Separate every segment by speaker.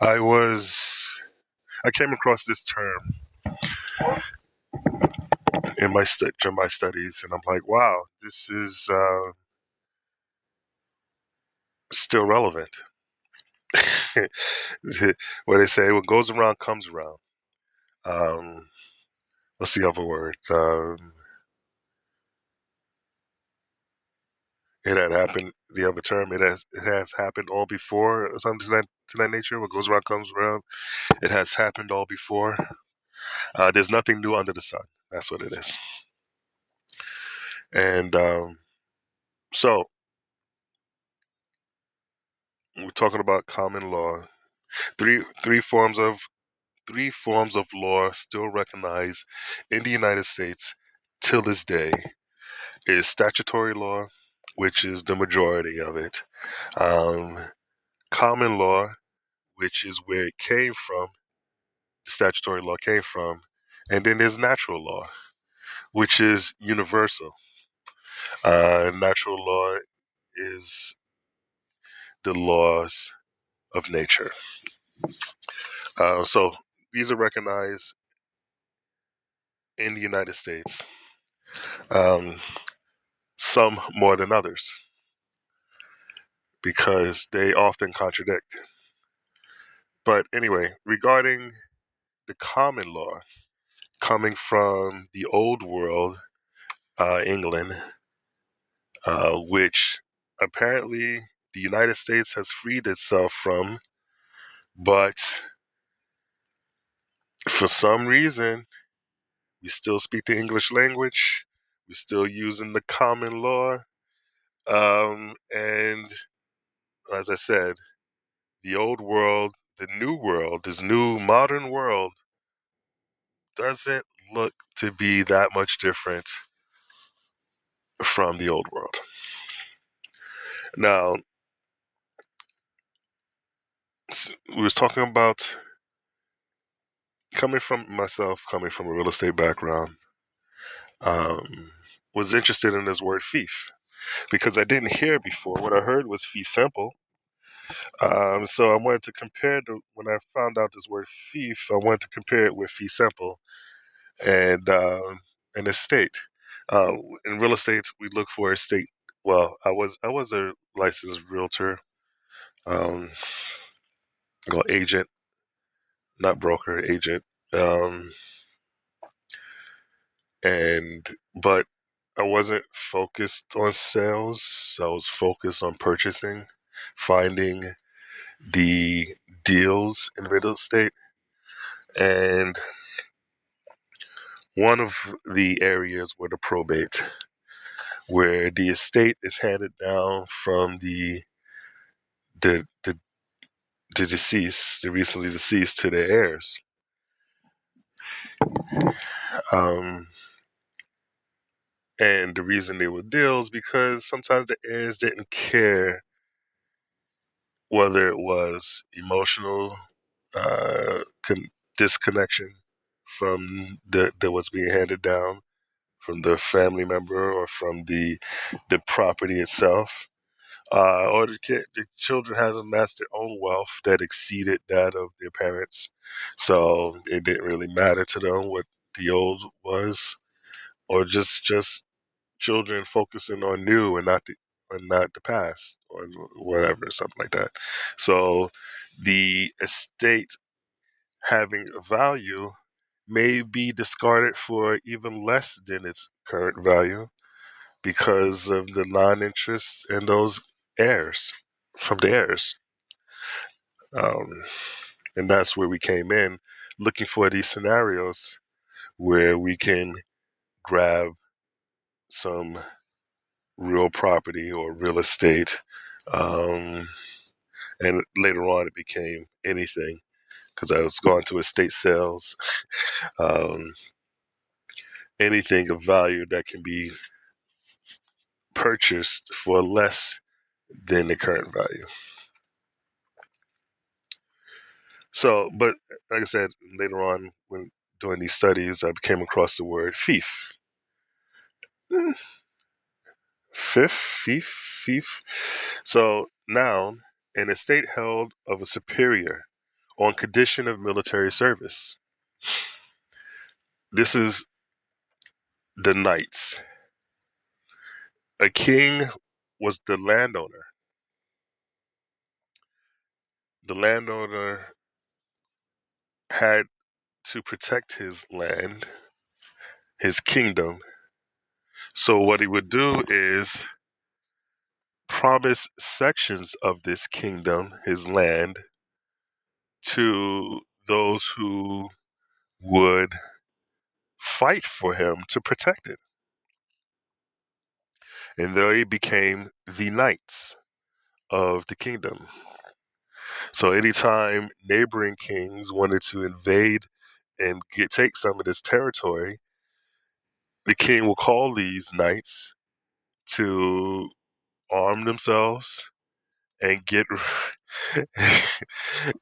Speaker 1: I was I came across this term in my studies, and I'm like, wow, this is still relevant. Where they say what goes around comes around. Um, what's the other word? It had happened. The other term, it has happened all before, or something to that nature. What goes around comes around. It has happened all before. There's nothing new under the sun. That's what it is. And so we're talking about common law. Three three forms of three forms of law still recognized in the United States till this day is statutory law, which is the majority of it. Um, Common law, which is where it came from, the statutory law came from, and then there's natural law, which is universal. Natural law is the laws of nature. So these are recognized in the United States, um, some more than others, because they often contradict. But anyway, regarding the common law coming from the old world, England, which apparently the United States has freed itself from, but for some reason, we still speak the English language. We're still using the common law. And as I said, the old world, the new world, this new modern world doesn't look to be that much different from the old world. Now, we was talking about coming from a real estate background, um, was interested in this word fief because I didn't hear it before. What I heard was fee simple. So I wanted to compare when I found out this word fief, I wanted to compare it with fee simple and an estate. Uh, in real estate, we look for estate. Well, I was a licensed realtor, um, well, agent, not broker, agent, um, and but I wasn't focused on sales. I was focused on purchasing, finding the deals in real estate, and one of the areas were the probate, where the estate is handed down from the the, the deceased, the recently deceased, to their heirs. Um, and the reason they were deals because sometimes the heirs didn't care whether it was emotional uh, con- disconnection from the what's being handed down from the family member or from the property itself. Or the children had amassed their own wealth that exceeded that of their parents, so it didn't really matter to them what the old was, or just children focusing on new and not the past or whatever, something like that. So the estate having value may be discarded for even less than its current value because of the non-interest in those heirs from the heirs. Um, and that's where we came in, looking for these scenarios where we can grab some real property or real estate. Um, and later on, it became anything because I was going to estate sales, um, anything of value that can be purchased for less than the current value. So, but like I said, later on, when doing these studies, I came across the word fief. Hmm, fief. So, noun, an estate held of a superior on condition of military service. This is the knights. A king was the landowner. The landowner had to protect his land, his kingdom. So what he would do is promise sections of this kingdom, his land, to those who would fight for him to protect it. And they became the knights of the kingdom. So anytime neighboring kings wanted to invade and take some of this territory, the king will call these knights to arm themselves and get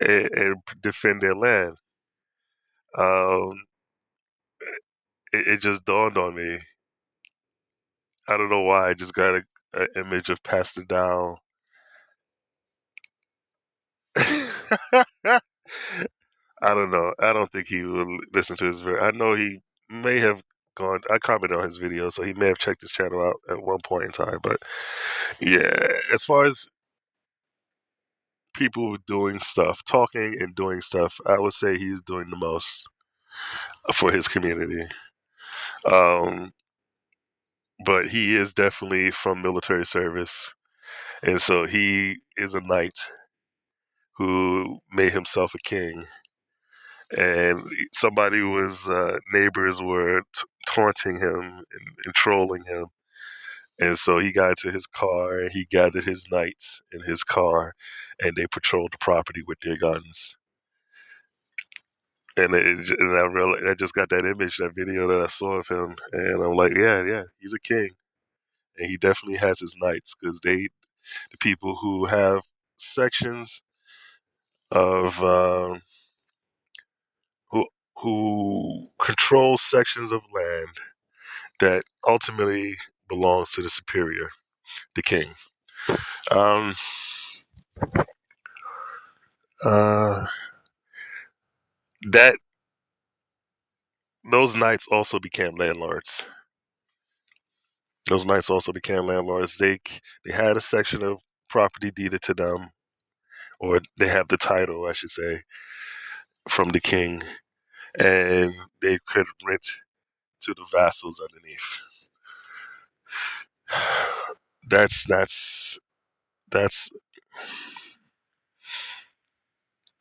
Speaker 1: and defend their land. Um, it just dawned on me. I don't know why. I just got an image of Pastor Dow. I don't know. I don't think he will listen to his video. I know he may have gone. I commented on his video, so he may have checked his channel out at one point in time. But yeah, as far as people doing stuff, talking and doing stuff, I would say he's doing the most for his community. Um, but he is definitely from military service, and so he is a knight who made himself a king. And somebody was neighbors were taunting him and trolling him, and so he got into his car and he gathered his knights in his car, and they patrolled the property with their guns. And I just got that image, that video that I saw of him, and I'm like, yeah, he's a king, and he definitely has his knights because the people who have sections of who who control sections of land that ultimately belongs to the superior, the king. Um, uh, that those knights also became landlords. Those knights also became landlords. They had a section of property deeded to them, or they have the title, I should say, from the king, and they could rent to the vassals underneath. That's.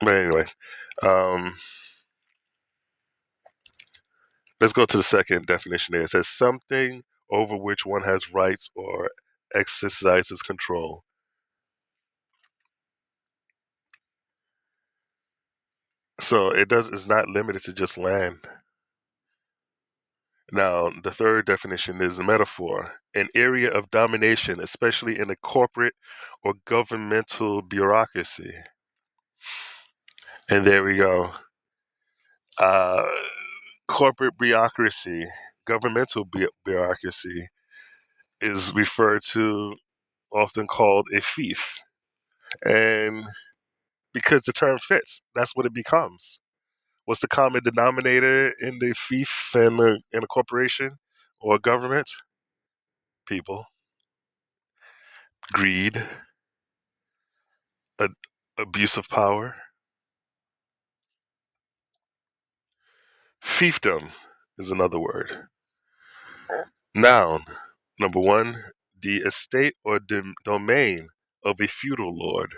Speaker 1: But anyway, um, let's go to the second definition there. It says something over which one has rights or exercises control. So it's not limited to just land. Now, the third definition is a metaphor, an area of domination, especially in a corporate or governmental bureaucracy. And there we go. Uh, corporate bureaucracy, governmental bureaucracy is referred to, often called a fief. And because the term fits, that's what it becomes. What's the common denominator in the fief and in a corporation or government? People, greed, a, abuse of power. Fiefdom is another word. Noun, number one, the estate or domain of a feudal lord.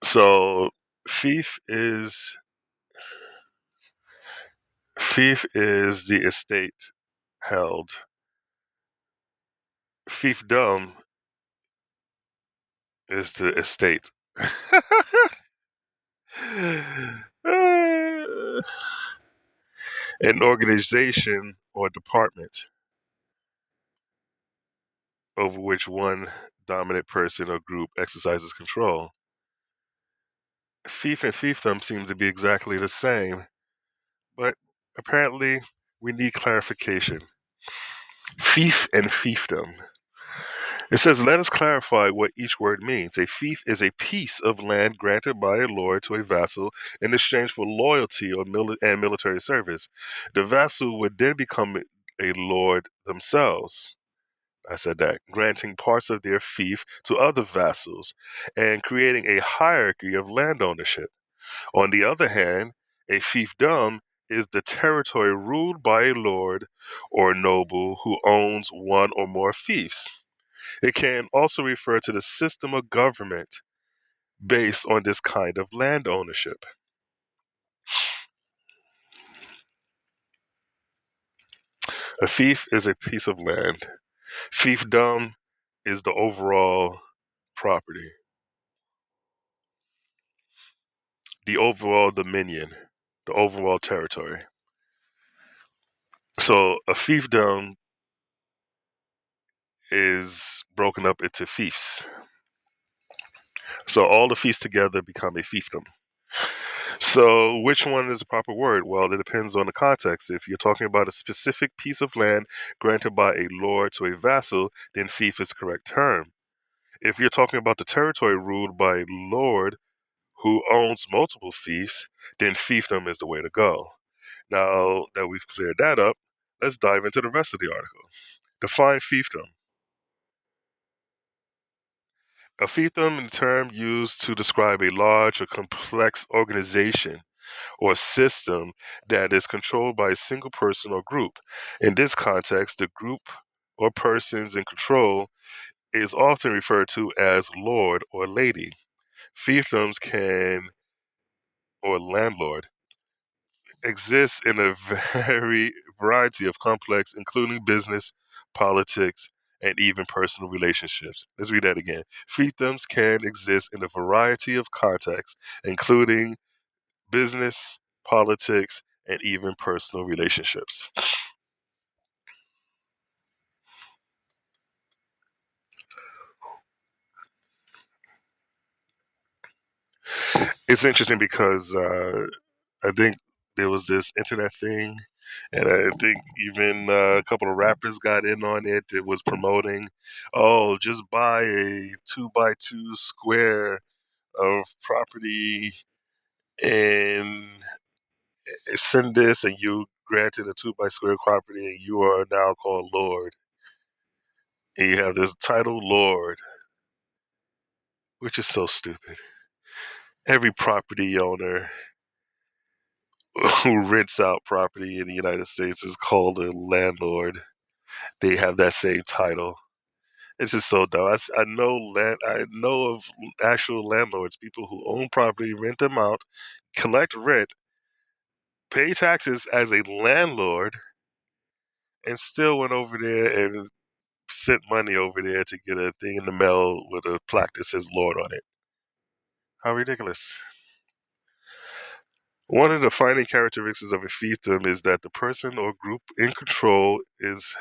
Speaker 1: So fief is the estate held. Fiefdom is the estate. An organization or department over which one dominant person or group exercises control. Fief and fiefdom seem to be exactly the same, but apparently we need clarification. Fief and fiefdom. It says, let us clarify what each word means. A fief is a piece of land granted by a lord to a vassal in exchange for loyalty or and military service. The vassal would then become a lord themselves. I said that, granting parts of their fief to other vassals and creating a hierarchy of land ownership. On the other hand, a fiefdom is the territory ruled by a lord or noble who owns one or more fiefs. It can also refer to the system of government based on this kind of land ownership. A fief is a piece of land. Fiefdom is the overall property, the overall dominion, the overall territory. So a fiefdom is broken up into fiefs. So all the fiefs together become a fiefdom. So which one is the proper word? Well, it depends on the context. If you're talking about a specific piece of land granted by a lord to a vassal, then fief is the correct term. If you're talking about the territory ruled by a lord who owns multiple fiefs, then fiefdom is the way to go. Now that we've cleared that up, let's dive into the rest of the article. Define fiefdom. A fiefdom is a term used to describe a large or complex organization or system that is controlled by a single person or group. In this context, the group or persons in control is often referred to as lord or lady. Fiefdoms can, or landlord, exist in a very variety of complex, including business, politics, and even personal relationships. Let's read that again. Fiefdoms can exist in a variety of contexts, including business, politics, and even personal relationships. It's interesting because I think there was this internet thing, and I think even a couple of rappers got in on it. It was promoting, oh, just buy a 2x2 square of property and send this, and you granted a 2x square property, and you are now called Lord. And you have this title, Lord, which is so stupid. Every property owner who rents out property in the United States is called a landlord. They have that same title. It's just so dumb. I know I know of actual landlords, people who own property, rent them out, collect rent, pay taxes as a landlord, and still went over there and sent money over there to get a thing in the mail with a plaque that says Lord on it. How ridiculous. One of the defining characteristics of a fiefdom is that the person or group in control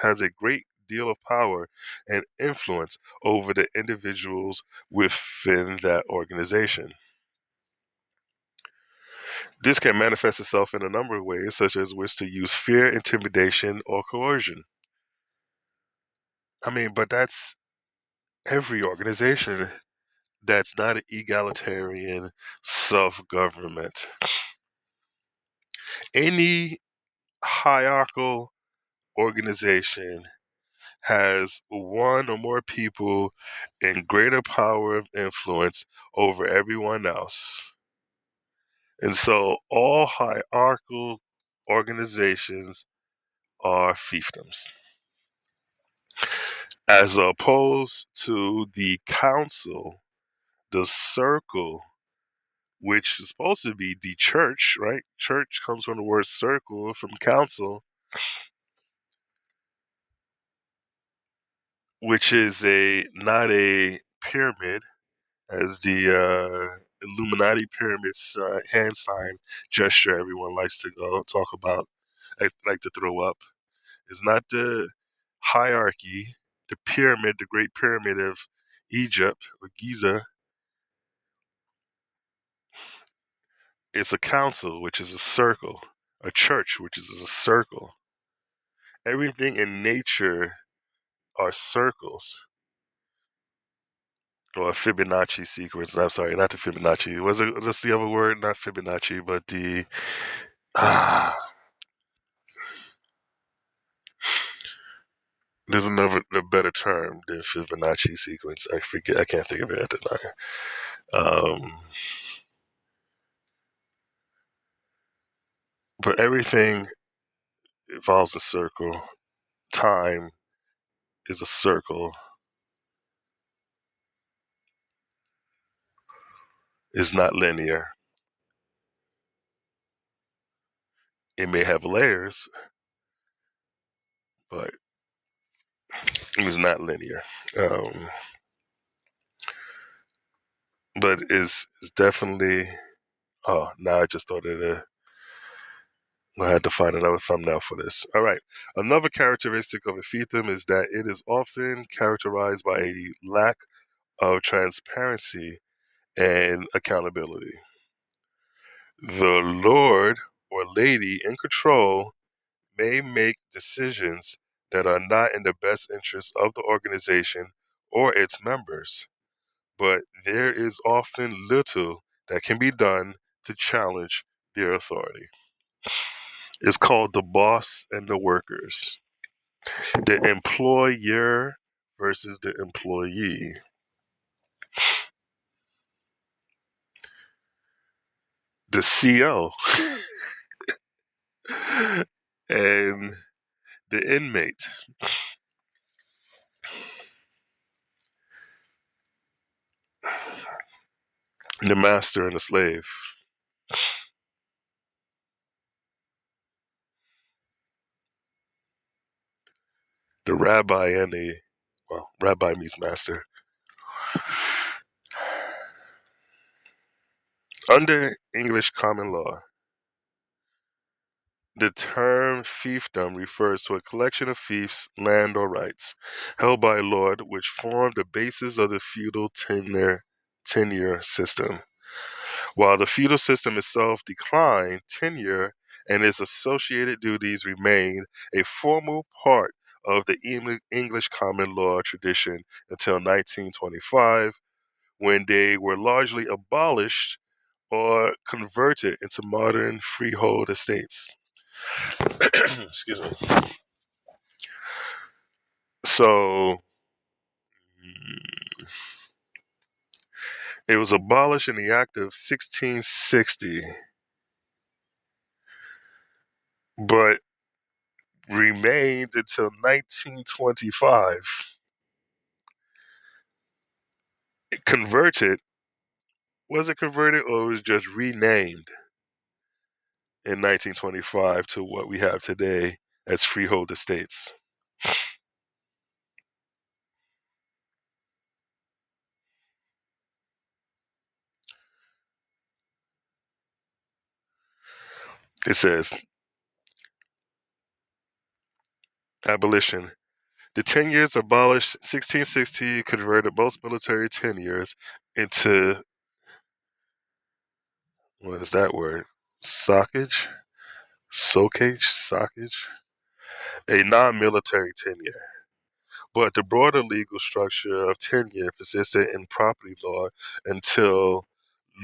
Speaker 1: has a great deal of power and influence over the individuals within that organization. This can manifest itself in a number of ways, such as wish to use fear, intimidation, or coercion. I mean, but that's every organization that's not an egalitarian self government. Any hierarchical organization has one or more people in greater power of influence over everyone else. And so all hierarchical organizations are fiefdoms, as opposed to the council, the circle, which is supposed to be the church, right? Church comes from the word circle, from council, which is a not a pyramid, as the Illuminati pyramid's hand sign gesture everyone likes to go talk about, like to throw up. It's not the hierarchy, the pyramid, the Great Pyramid of Egypt or Giza. It's a council, which is a circle, a church, which is a circle. Everything in nature are circles. or Fibonacci sequence. I'm sorry, not the Fibonacci. Was it? What's the other word? Not Fibonacci, but the there's a better term than Fibonacci sequence. I forget. I can't think of it at the time. But everything involves a circle. Time is a circle. Is not linear. It may have layers, but it is not linear. Um, but is definitely. Oh, now I just thought of it. I had to find another thumbnail for this. All right. Another characteristic of a fiefdom is that it is often characterized by a lack of transparency and accountability. The lord or lady in control may make decisions that are not in the best interest of the organization or its members, but there is often little that can be done to challenge their authority. It's called the boss and the workers, the employer versus the employee. The CO and the inmate, the master and the slave, the rabbi and the, well, rabbi means master. Under English common law, the term fiefdom refers to a collection of fiefs, land, or rights held by a lord which formed the basis of the feudal tenure system. While the feudal system itself declined, tenure and its associated duties remained a formal part of the English common law tradition until 1925, when they were largely abolished or converted into modern freehold estates. Excuse me. So it was abolished in the Act of 1660, but remained until 1925. Converted, was it converted or was it just renamed in 1925 to what we have today as freehold estates? It says abolition. The tenures abolished 1660 converted most military tenures into, what is that word? Sockage? Sockage? A non-military tenure. But the broader legal structure of tenure persisted in property law until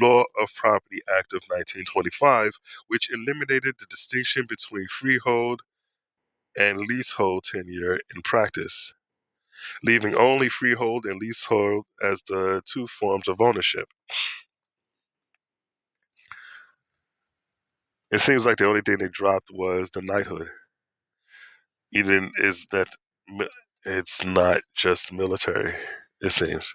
Speaker 1: Law of Property Act of 1925, which eliminated the distinction between freehold and leasehold tenure in practice, leaving only freehold and leasehold as the two forms of ownership. It seems like the only thing they dropped was the knighthood. Even is that it's not just military, it seems.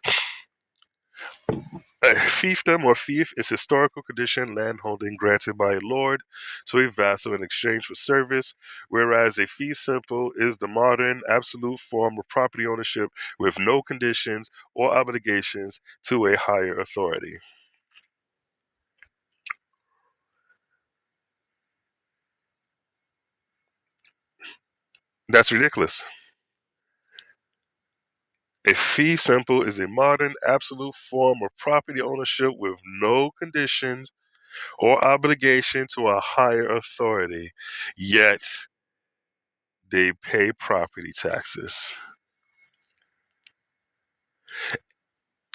Speaker 1: A fiefdom or fief is historical condition landholding granted by a lord to a vassal in exchange for service, whereas a fee simple is the modern absolute form of property ownership with no conditions or obligations to a higher authority. That's ridiculous. A fee simple is a modern absolute form of property ownership with no conditions or obligation to a higher authority, yet they pay property taxes.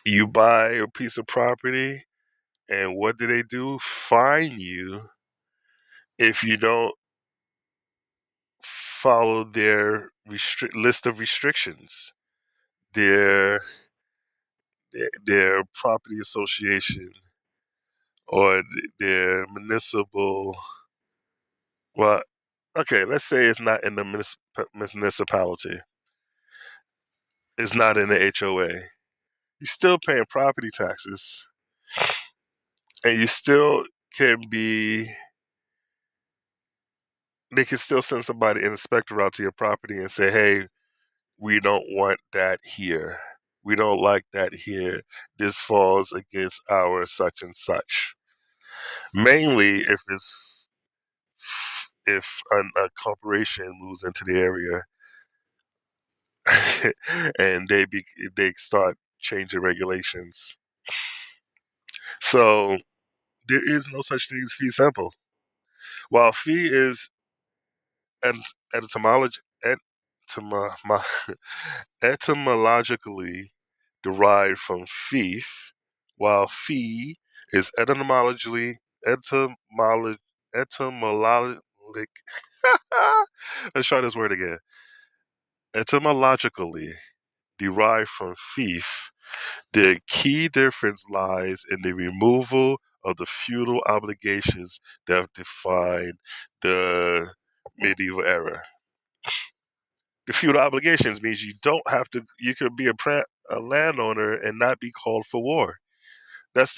Speaker 1: You buy a piece of property, and what do they do? Fine you if you don't follow their list of restrictions, their, their property association or their municipal. Well, okay, let's say it's not in the municipality. It's not in the HOA. You're still paying property taxes, and you still can be. They can still send somebody, an inspector, out to your property and say, "Hey, we don't want that here. We don't like that here. This falls against our such and such." Mainly if a corporation moves into the area and they start changing regulations. So there is no such thing as fee simple. While fee is ent- etymology, etymo- etymologically derived from fief, while fee is etymologically etymologic. Let's try this word again. Etymologically derived from fief, the key difference lies in the removal of the feudal obligations that define the medieval era. The feudal obligations means you don't have to. You could be a landowner and not be called for war. That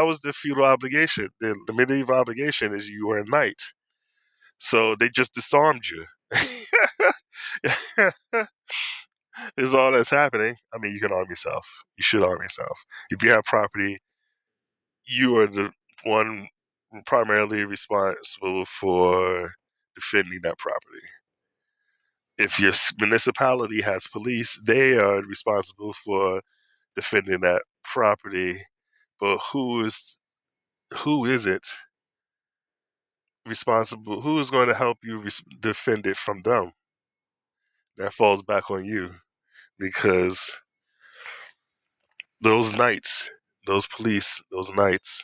Speaker 1: was the feudal obligation. The medieval obligation is you were a knight. So they just disarmed you. Is all that's happening. I mean, you can arm yourself. You should arm yourself. If you have property, you are the one primarily responsible for defending that property. If your municipality has police, they are responsible for defending that property. But who is it responsible? Who is going to help you defend it from them? That falls back on you because those knights, those police, those knights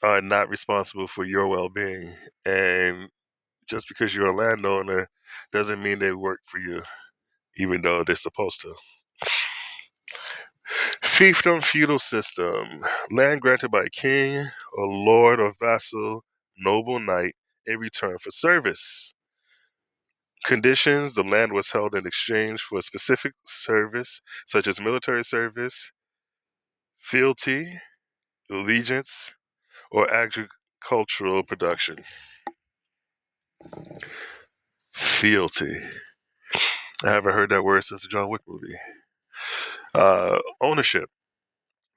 Speaker 1: are not responsible for your well-being. And just because you're a landowner doesn't mean they work for you, even though they're supposed to. Fiefdom feudal system. Land granted by king or lord or vassal, noble knight in return for service. Conditions: the land was held in exchange for a specific service, such as military service, fealty, allegiance, or agricultural production. Fealty. I haven't heard that word since the John Wick movie. Ownership.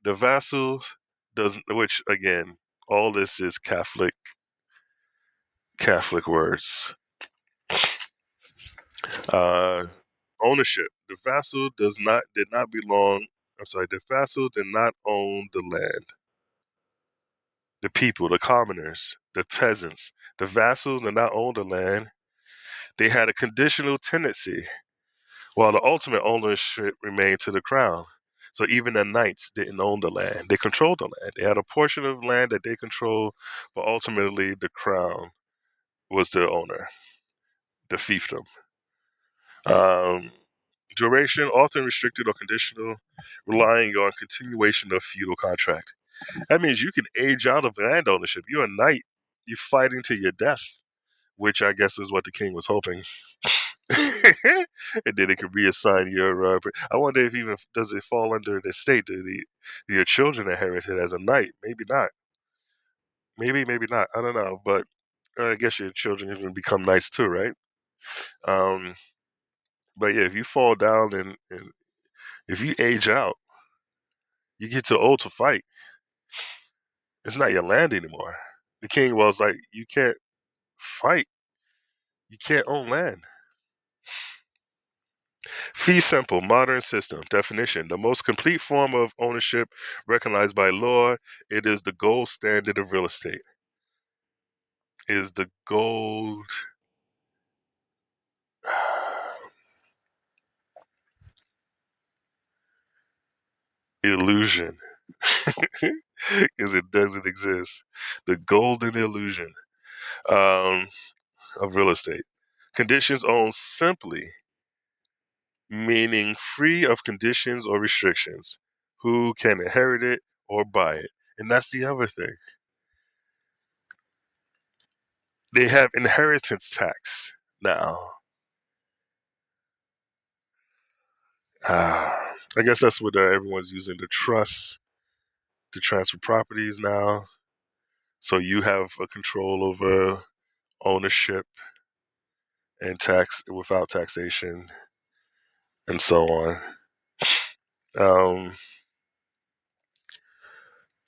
Speaker 1: The vassal doesn't, which again, all this is Catholic words. Uh, Ownership. The vassal did not belong. I'm sorry. The vassal did not own the land. The people, the commoners, the peasants, the vassals did not own the land. They had a conditional tenancy, while the ultimate ownership remained to the crown. So even the knights didn't own the land. They controlled the land. They had a portion of land that they controlled, but ultimately the crown was the owner, the fiefdom. Um, Duration, often restricted or conditional, relying on continuation of feudal contract. That means you can age out of land ownership. You're a knight. You're fighting to your death, which I guess is what the king was hoping. And then it could reassign your. I wonder if even does it fall under the state? Do your children inherit it as a knight? Maybe not. Maybe not. I don't know. But I guess your children even become knights too, right? Um, but yeah, if you fall down and if you age out, you get too old to fight. It's not your land anymore. The king was like, you can't fight. You can't own land. Fee simple, modern system. Definition: the most complete form of ownership recognized by law. It is the gold standard of real estate. Is the gold. illusion, because it doesn't exist. The golden illusion um, of real estate. Conditions owned simply, meaning free of conditions or restrictions. Who can inherit it or buy it? And that's the other thing. They have inheritance tax now. I guess that's what everyone's using the trust to transfer properties now. So you have a control over ownership and tax without taxation and so on. Um,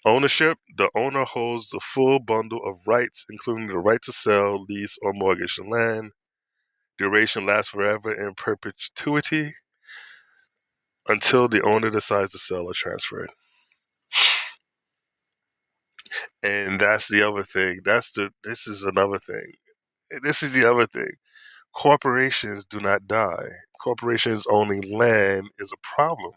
Speaker 1: Ownership, the owner holds the full bundle of rights, including the right to sell, lease, or mortgage the land. Duration lasts forever in perpetuity until the owner decides to sell or transfer it. And that's the other thing. This is another thing. This is the other thing. Corporations do not die. Corporations owning land is a problem.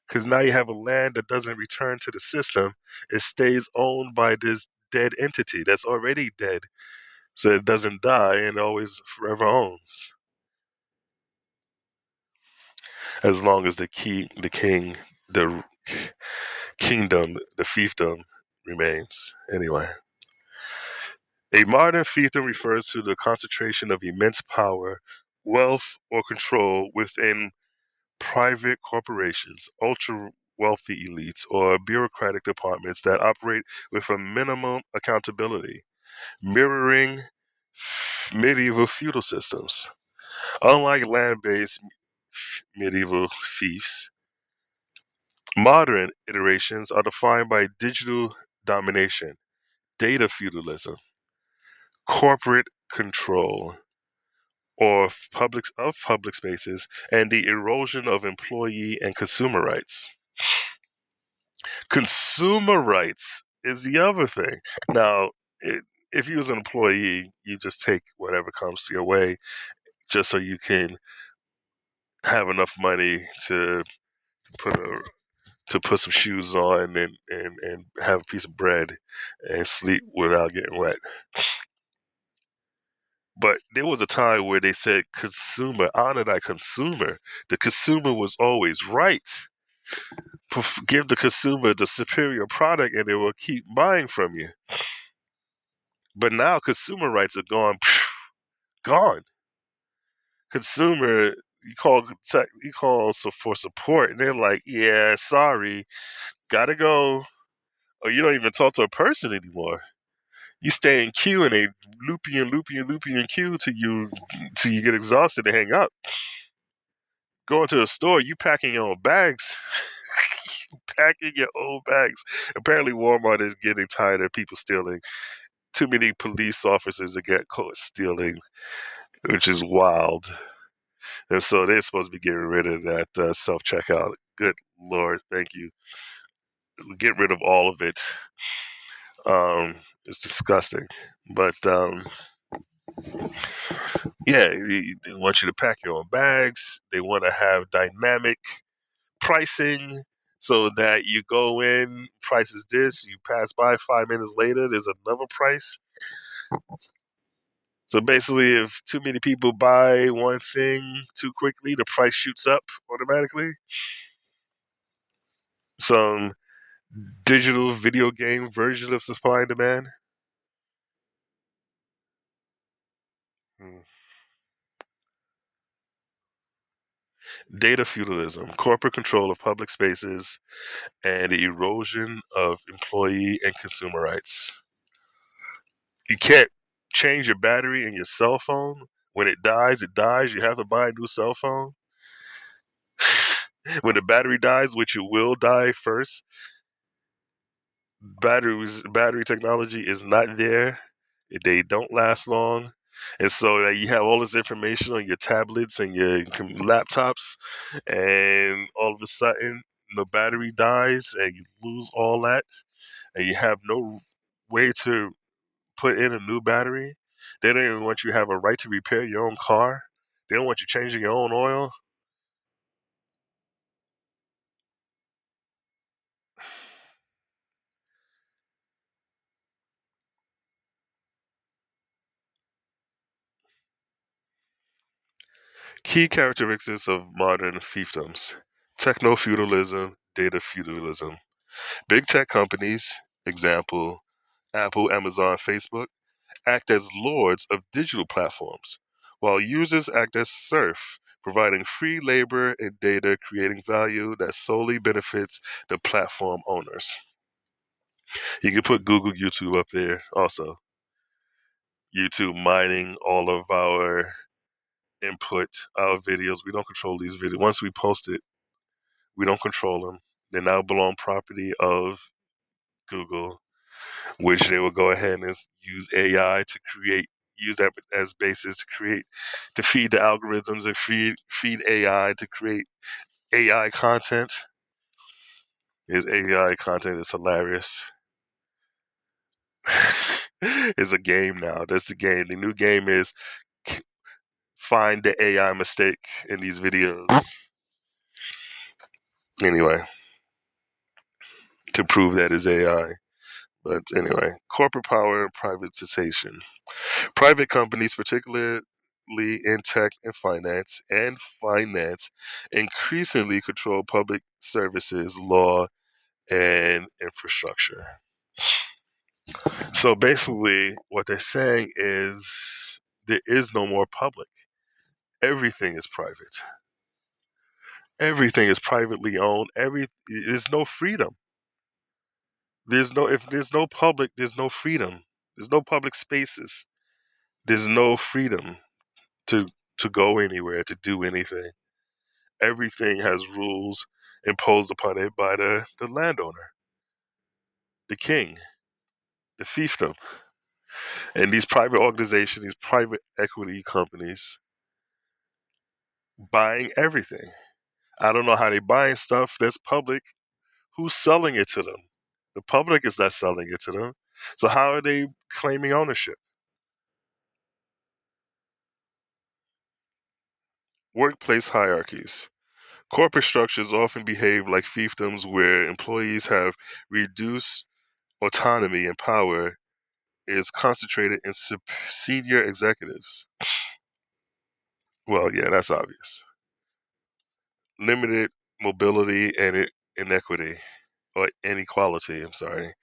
Speaker 1: Because now you have a land that doesn't return to the system. It stays owned by this dead entity that's already dead. So it doesn't die and always forever owns. As long as the kingdom, the fiefdom remains. Anyway. A modern fiefdom refers to the concentration of immense power, wealth, or control within private corporations, ultra wealthy elites, or bureaucratic departments that operate with a minimum accountability, mirroring medieval feudal systems. Unlike land based medieval fiefs, modern iterations are defined by digital domination, data feudalism, corporate control, or public spaces, and the erosion of employee and consumer rights. Consumer rights is the other thing. Now, if you was an employee, you just take whatever comes your way, just so you can have enough money to put a to put some shoes on and have a piece of bread and sleep without getting wet. But there was a time where they said consumer, honor thy consumer. The consumer was always right. Give the consumer the superior product and they will keep buying from you. But now consumer rights are gone. Gone. Consumer, you call for support and they're like, yeah, sorry, gotta go. Or you don't even talk to a person anymore. You stay in queue and they loop you and loop you and loop you in queue till you get exhausted and hang up. Going to a store, you packing your own bags. Packing your own bags. Apparently, Walmart is getting tired of people stealing. Too many police officers that get caught stealing, which is wild. And so they're supposed to be getting rid of that self checkout. Good Lord, thank you. Get rid of all of it. It's disgusting. But yeah, they want you to pack your own bags. They want to have dynamic pricing so that you go in, price is this, you pass by 5 minutes later, there's another price. So basically, if too many people buy one thing too quickly, the price shoots up automatically. Some digital video game version of supply and demand. Hmm. Data feudalism, corporate control of public spaces, and the erosion of employee and consumer rights. You can't change your battery in your cell phone. When it dies, it dies. You have to buy a new cell phone. When the battery dies, which it will die first, battery technology is not there. They don't last long. And so you have all this information on your tablets and your laptops, and all of a sudden the battery dies and you lose all that, and you have no way to put in a new battery. They don't even want you to have a right to repair your own car. They don't want you changing your own oil. Key characteristics of modern fiefdoms: techno-feudalism, data feudalism. Big tech companies, example Apple, Amazon, Facebook, act as lords of digital platforms, while users act as serfs, providing free labor and data, creating value that solely benefits the platform owners. You can put Google, YouTube up there also. YouTube mining all of our input, our videos. We don't control these videos. Once we post it, we don't control them. They now belong property of Google, which they will go ahead and use AI to create, use that as basis to create, to feed the algorithms and feed AI to create AI content. His AI content is hilarious. It's a game now. That's the game. The new game is find the AI mistake in these videos. Anyway, to prove that is AI. But anyway, corporate power and privatization. Private companies, particularly in tech and finance, increasingly control public services, law, and infrastructure. So basically, what they're saying is there is no more public. Everything is private. Everything is privately owned. There's no freedom. If there's no public, there's no freedom. There's no public spaces. There's no freedom to to go anywhere, to do anything. Everything has rules imposed upon it by the landowner, the king, the fiefdom. And these private organizations, these private equity companies buying everything. I don't know how they buying stuff that's public. Who's selling it to them? The public is not selling it to them. So how are they claiming ownership? Workplace hierarchies. Corporate structures often behave like fiefdoms where employees have reduced autonomy and power is concentrated in senior executives. Well, yeah, that's obvious. Limited mobility and inequity, or inequality, I'm sorry.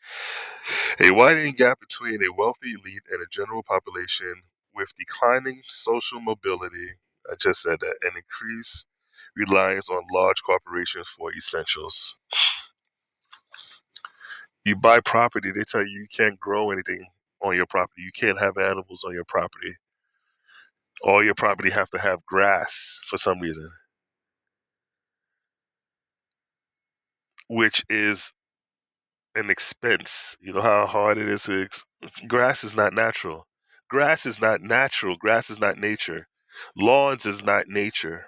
Speaker 1: A widening gap between a wealthy elite and a general population with declining social mobility, I just said that, and increased reliance on large corporations for essentials. You buy property, they tell you you can't grow anything on your property. You can't have animals on your property. All your property have to have grass for some reason, which is an expense. You know how hard it is to grass is not natural. Grass is not natural. Grass is not nature. Lawns is not nature.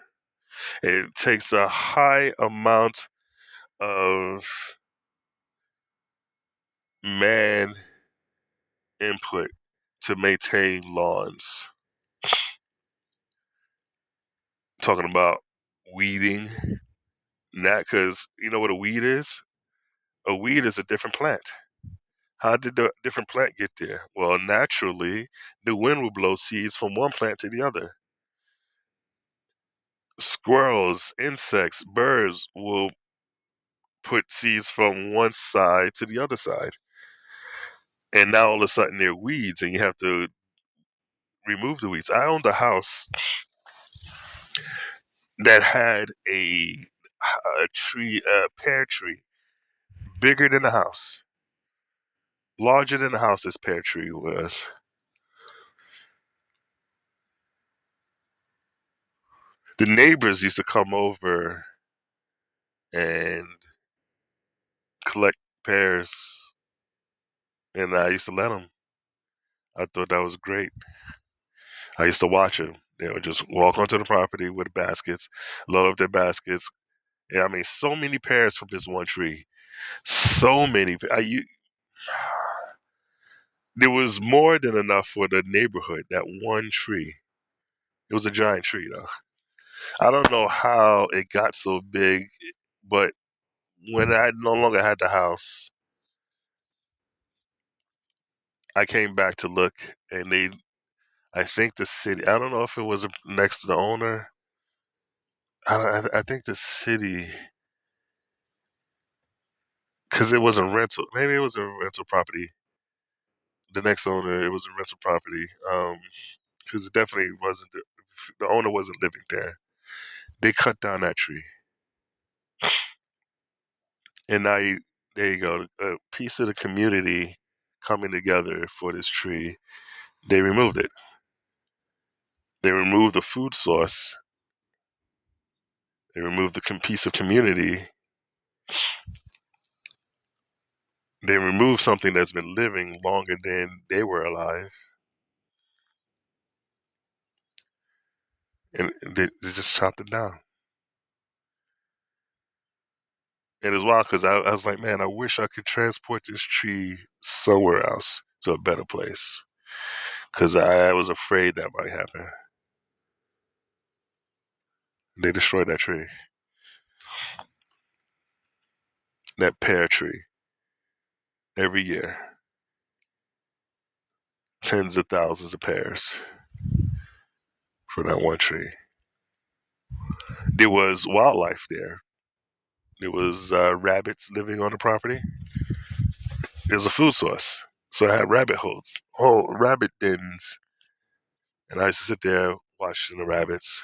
Speaker 1: It takes a high amount of man input to maintain lawns. Talking about weeding, not because you know what a weed is? A weed is a different plant. How did the different plant get there? Well, naturally, the wind will blow seeds from one plant to the other. Squirrels, insects, birds will put seeds from one side to the other side. And now all of a sudden they're weeds and you have to remove the weeds. I owned a house that had a tree, a pear tree, bigger than the house, larger than the house this pear tree was. The neighbors used to come over and collect pears, and I used to let them. I thought that was great. I used to watch them. They would just walk onto the property with baskets, load up their baskets. And I mean, so many pears from this one tree. So many. There was more than enough for the neighborhood, that one tree. It was a giant tree, though. I don't know how it got so big, but when I no longer had the house, I came back to look, and I think the city, I don't know if it was next to the owner, I think the city, because it was a rental. Maybe it was a rental property. The next owner, it was a rental property. Because it definitely wasn't. The owner wasn't living there. They cut down that tree, and now there you go. A piece of the community coming together for this tree. They removed it. They removed the food source. They removed the piece of community. They removed something that's been living longer than they were alive, and they just chopped it down. And it's wild because I was like, man, I wish I could transport this tree somewhere else to a better place because I was afraid that might happen. They destroyed that tree, that pear tree, every year. Tens of thousands of pears for that one tree. There was wildlife there. There was rabbits living on the property. There's a food source. So I had rabbit holes, whole rabbit dens, and I used to sit there watching the rabbits.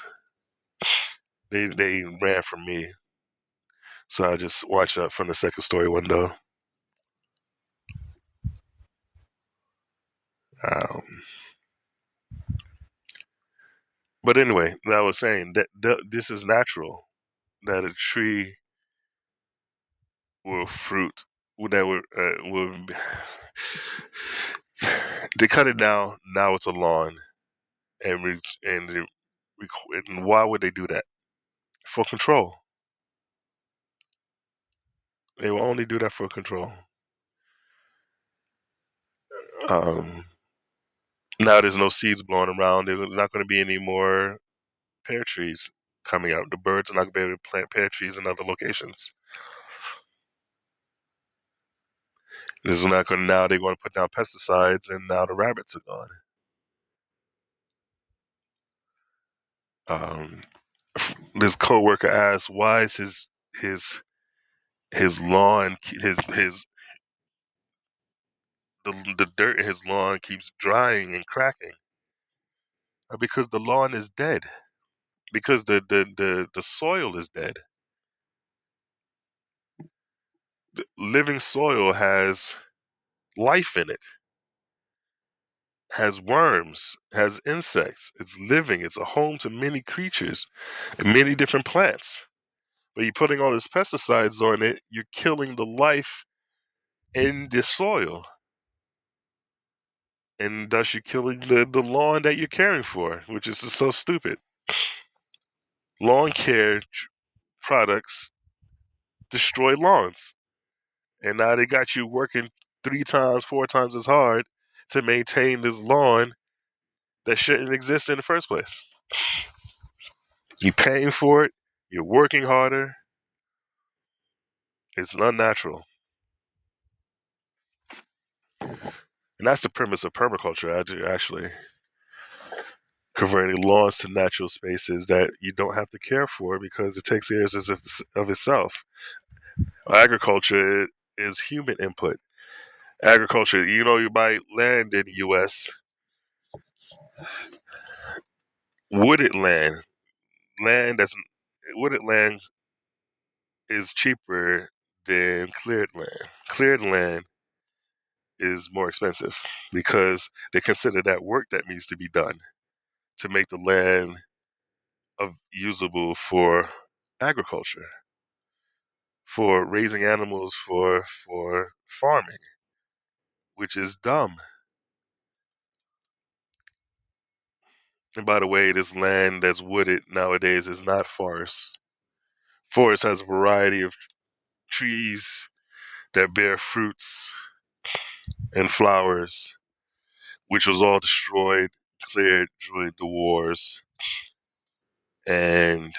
Speaker 1: They ran from me, so I just watched out from the second story window. Um, but anyway, I was saying that this is natural. That a tree will fruit that will they cut it down. Now it's a lawn, and and why would they do that? For control. They will only do that for control. Um, Now there's no seeds blowing around. There's not going to be any more pear trees coming out. The birds are not going to be able to plant pear trees in other locations. There's not going now. They're going to put down pesticides, and now the rabbits are gone. Um, this coworker asked, "Why is his his lawn the dirt in his lawn keeps drying and cracking?" Because the lawn is dead. Because the soil is dead. The living soil has life in it, has worms, has insects. It's living. It's a home to many creatures and many different plants. But you're putting all these pesticides on it, you're killing the life in the soil. And thus you're killing the lawn that you're caring for, which is just so stupid. Lawn care products destroy lawns. And now they got you working 3 times, 4 times as hard to maintain this lawn that shouldn't exist in the first place. You're paying for it, you're working harder. It's unnatural. And that's the premise of permaculture, actually. Converting lawns to natural spaces that you don't have to care for because it takes care of itself. Agriculture is human input. Agriculture, you buy land in the U.S., wooded land, land that's wooded land is cheaper than cleared land. Cleared land is more expensive because they consider that work that needs to be done to make the land usable for agriculture, for raising animals, for farming, which is dumb. And by the way, this land that's wooded nowadays is not forest. Forest has a variety of trees that bear fruits and flowers, which was all destroyed, cleared during the wars, and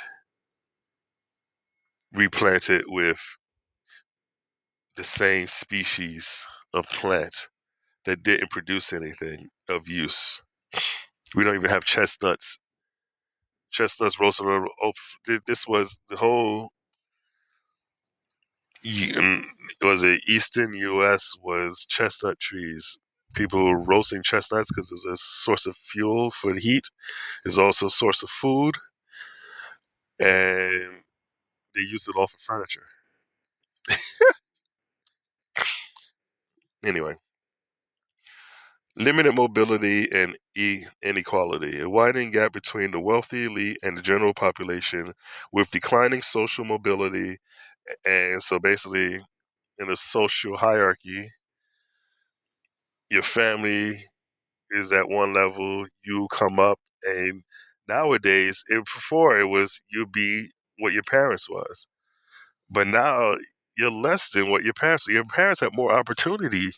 Speaker 1: replanted with the same species of plant that didn't produce anything of use. We don't even have chestnuts chestnuts roasted on. This was the whole. Was it Eastern U.S. was chestnut trees. People roasting chestnuts because it was a source of fuel for the heat. It's also a source of food, and they used it all for furniture. Anyway, limited mobility and inequality, a widening gap between the wealthy elite and the general population, with declining social mobility. And so basically, in a social hierarchy, your family is at one level, you come up, and nowadays, before it was you be what your parents was, but now you're less than what your parents. Your parents have more opportunity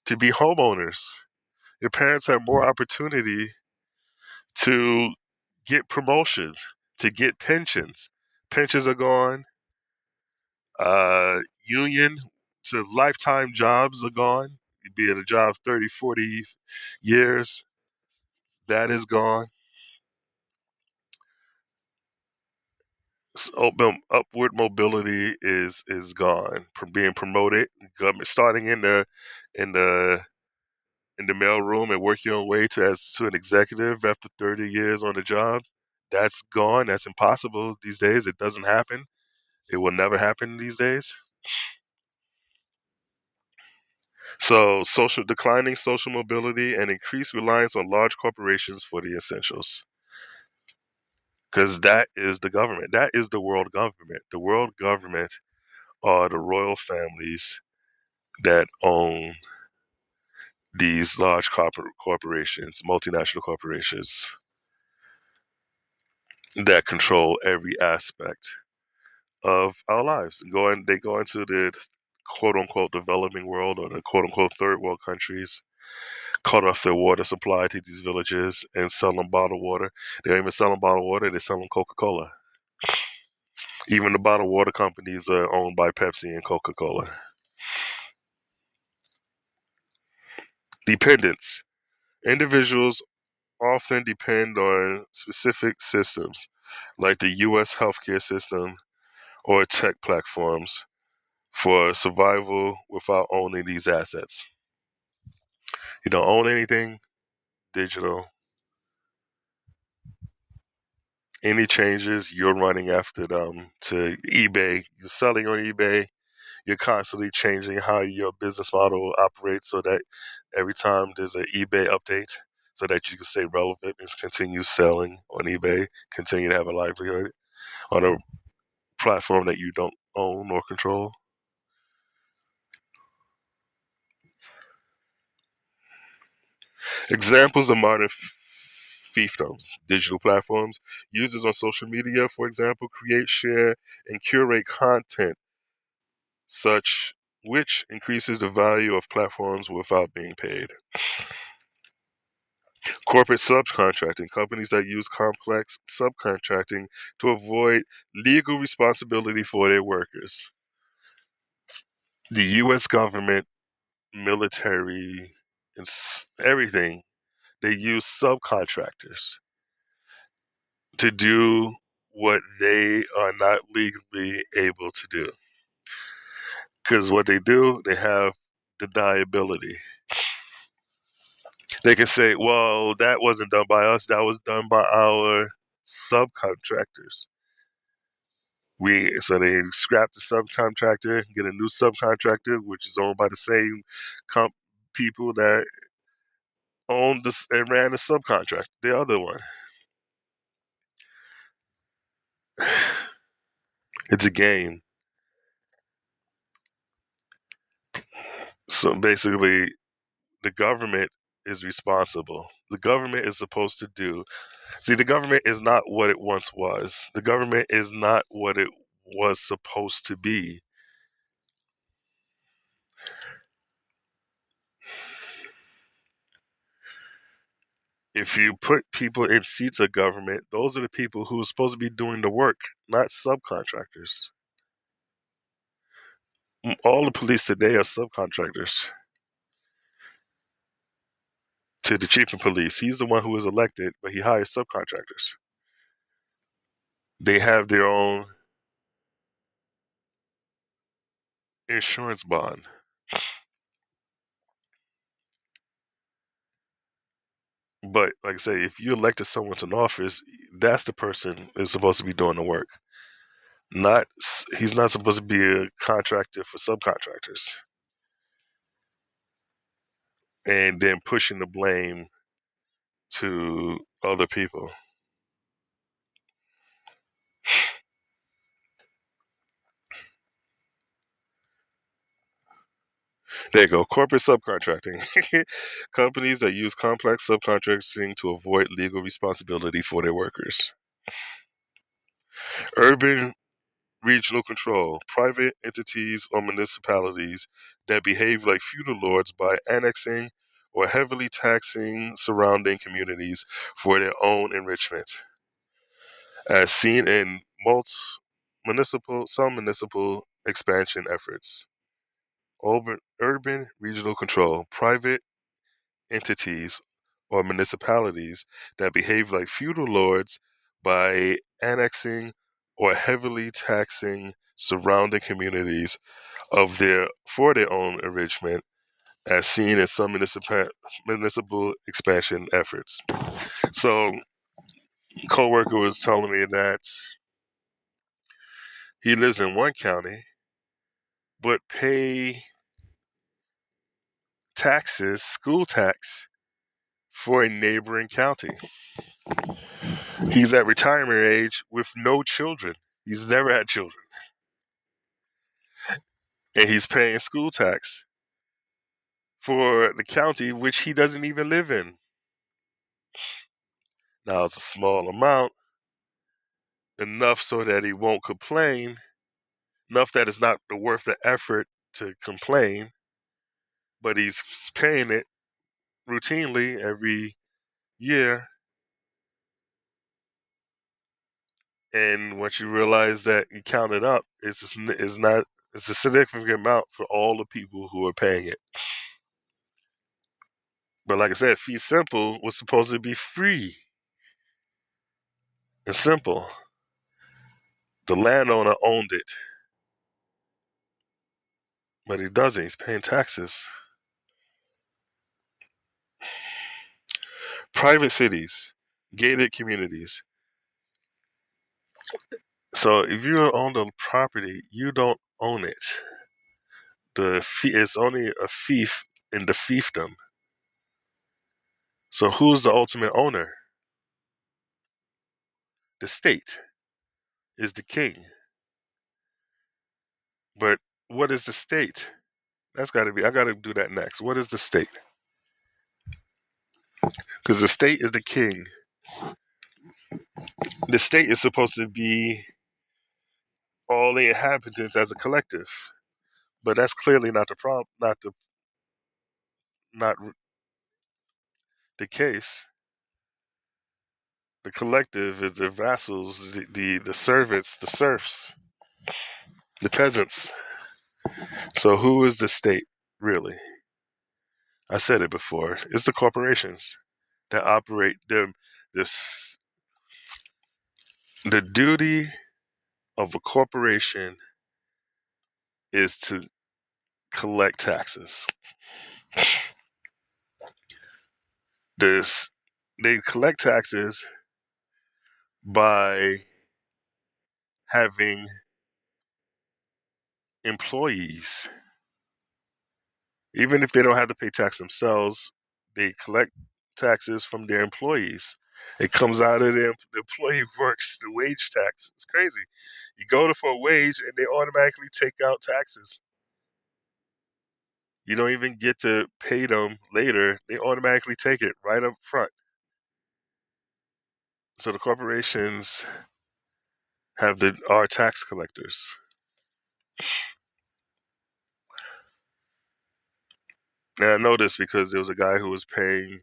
Speaker 1: to be homeowners. Your parents have more opportunity to get promotions, to get pensions. Pensions are gone. Union to lifetime jobs are gone. You'd be at a job 30, 40 years. That is gone. Upward mobility is gone. Being promoted, government starting in the in the mailroom and work your own way to an executive after 30 years on the job. That's gone. That's impossible these days. It doesn't happen. It will never happen these days. So, declining social mobility and increased reliance on large corporations for the essentials. Because that is the government. That is the world government. The world government are the royal families that own these large corporations, multinational corporations that control every aspect of our lives. They go into the quote unquote developing world or the quote unquote third world countries, cut off their water supply to these villages and sell them bottled water. They don't even sell them bottled water, they sell them Coca-Cola. Even the bottled water companies are owned by Pepsi and Coca-Cola. Dependence. Individuals often depend on specific systems like the US healthcare system or tech platforms for survival without owning these assets. You don't own anything digital. Any changes, you're running after them to eBay. You're selling on eBay. You're constantly changing how your business model operates so that every time there's an eBay update, so that you can stay relevant and continue selling on eBay, continue to have a livelihood on a platform that you don't own or control. Examples of modern fiefdoms, digital platforms. Users on social media, for example, create, share, and curate content such which increases the value of platforms without being paid. Corporate subcontracting, companies that use complex subcontracting to avoid legal responsibility for their workers. The US government, military, and everything, they use subcontractors to do what they are not legally able to do. Because what they do, they have deniability. They can say, well, that wasn't done by us, that was done by our subcontractors. So they scrap the subcontractor, get a new subcontractor, which is owned by the same people that owned this and ran the subcontract, the other one. It's a game. So basically, the government is responsible. The government is supposed to do. See, the government is not what it once was. The government is not what it was supposed to be. If you put people in seats of government, those are the people who are supposed to be doing the work, not subcontractors. All the police today are subcontractors to the chief of police. He's the one who is elected, but he hires subcontractors. They have their own insurance bond. But like I say, if you elected someone to an office, that's the person is supposed to be doing the work. Not he's not supposed to be a contractor for subcontractors and then pushing the blame to other people. There you go. Corporate subcontracting. Companies that use complex subcontracting to avoid legal responsibility for their workers. Urban regional control. Private entities or municipalities that behave like feudal lords by annexing or heavily taxing surrounding communities for their own enrichment. As seen in some municipal expansion efforts. Urban regional control. Private entities or municipalities that behave like feudal lords by annexing or heavily taxing surrounding communities of their for their own enrichment, as seen in some municipal expansion efforts. So, coworker was telling me that he lives in one county, but pay taxes, school tax, for a neighboring county. He's at retirement age with no children. He's never had children. And he's paying school tax for the county which he doesn't even live in. Now, it's a small amount, enough so that he won't complain, enough that it's not worth the effort to complain, but he's paying it routinely every year. And once you realize that you count it up, it's a significant amount for all the people who are paying it. But like I said, fee simple was supposed to be free and simple. The landowner owned it, but he doesn't. He's paying taxes. Private cities, gated communities. So if you own the property, you don't own it. The fee is only a fief in the fiefdom. So who's the ultimate owner? The state is the king. But what is the state? That's got to be. I got to do that next. What is the state? Because the state is the king. The state is supposed to be all the inhabitants as a collective, but that's clearly not the problem. Not the case. The collective is the vassals, the servants, the serfs, the peasants. So who is the state really? I said it before. It's the corporations that operate them. This the duty of a corporation is to collect taxes. This they collect taxes by having employees. Even if they don't have to pay tax themselves, they collect taxes from their employees. It comes out of the employee works the wage tax. It's crazy. You go to for a wage and they automatically take out taxes. You don't even get to pay them later. They automatically take it right up front. So the corporations have the are tax collectors. And I know this because there was a guy who was paying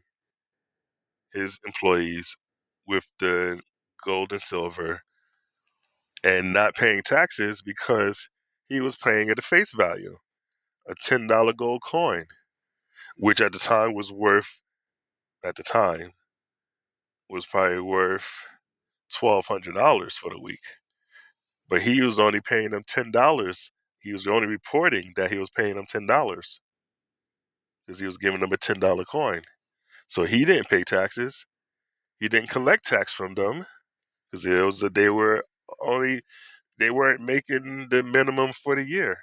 Speaker 1: his employees with the gold and silver and not paying taxes because he was paying at a face value, a $10 gold coin, which at the time was probably worth $1,200 for the week, but he was only paying them $10. He was only reporting that he was paying them $10 because he was giving them a $10 coin. So he didn't pay taxes. He didn't collect tax from them because it was that they weren't making the minimum for the year.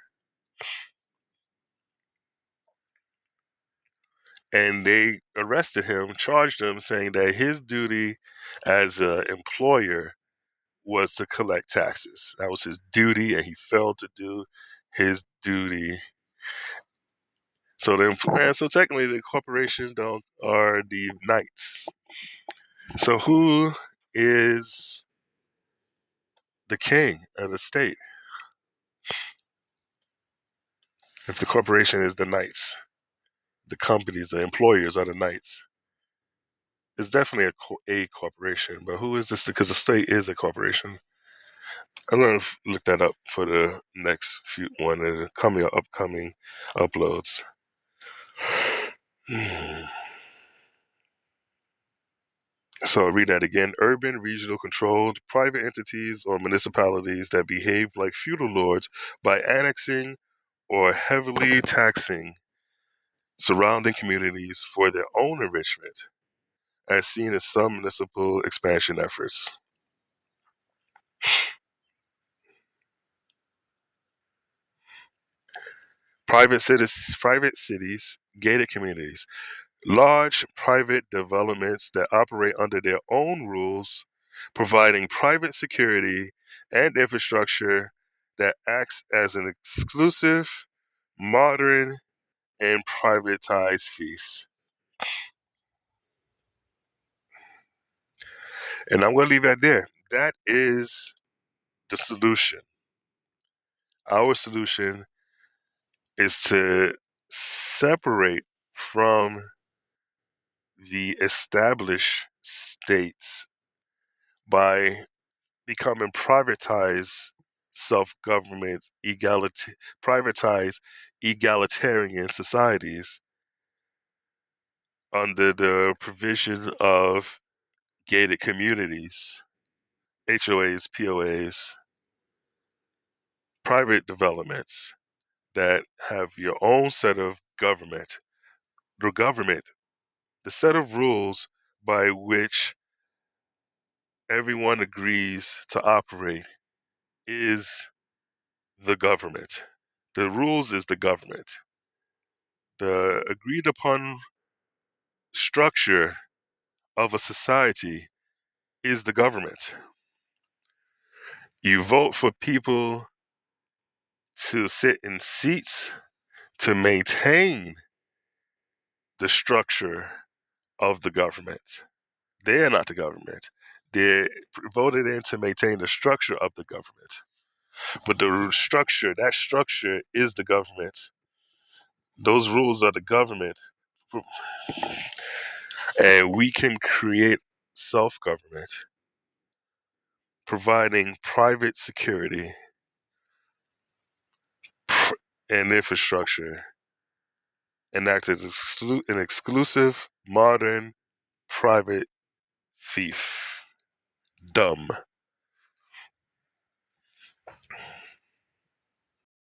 Speaker 1: And they arrested him, charged him, saying that his duty as an employer was to collect taxes. That was his duty, and he failed to do his duty. So so technically, the corporations don't are the knights. So who is the king of the state if the corporation is the knights? The companies, the employers are the knights. It's definitely a corporation, but who is this? Because the state is a corporation. I'm gonna look that up for the next few upcoming uploads. So I'll read that again. Urban, regional controlled, private entities or municipalities that behave like feudal lords by annexing or heavily taxing surrounding communities for their own enrichment, as seen in some municipal expansion efforts. Private cities, gated communities, large private developments that operate under their own rules, providing private security and infrastructure that acts as an exclusive, modern, and privatized feast. And I'm going to leave that there. That is the solution. Our solution is to separate from the established states by becoming privatized self-government, privatized egalitarian societies under the provision of gated communities, HOAs, POAs, private developments that have your own set of government. The government, the set of rules by which everyone agrees to operate is the government. The rules is the government. The agreed upon structure of a society is the government. You vote for people to sit in seats to maintain the structure of the government. They are not the government. They're voted in to maintain the structure of the government. But that structure is the government. Those rules are the government. And we can create self government, providing private security and infrastructure, and act as an exclusive, modern, private fief. Dumb.